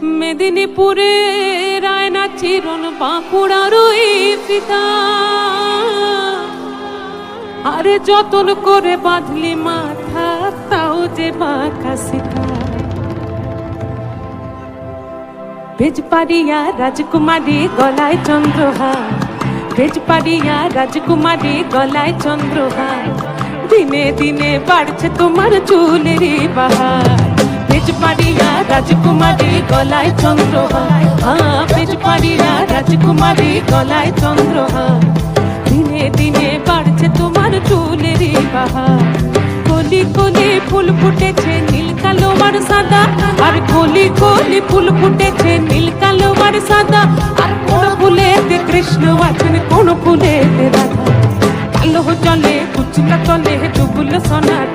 মেদিনীপুরে রায়না চিরন বাঁকুড়ারই ফিতা, আরে যতন করে বাঁধলি মাথা তাও যে বাঁকা সিতা। বেজপাড়িয়া রাজকুমারী গলায় চন্দ্রহার, বেজপাড়িয়া রাজকুমারী গলায় চন্দ্রহার, দিনে দিনে বাড়ছে তোমার চুলেরই বাহার। বেজপাড়িয়া রাজকুমারী গলায় চন্দ্রহার, হ্যাঁ বেজপাড়িয়া রাজকুমারী গলায় চন্দ্রহার, দিনে দিনে বাড়ছে তোমার চুলেরই বাহার। কলি কলি ফুল ফুটেছে নীল কালো আর সাদা, আর কলি কলি ফুল ফুটেছে নীল কালো আর সাদা, আর কোন ফুলেতে কৃষ্ণ আছেন কোন ফুলেতে রাধা। কালো জলে কুচলা তলে ডুবল সোনার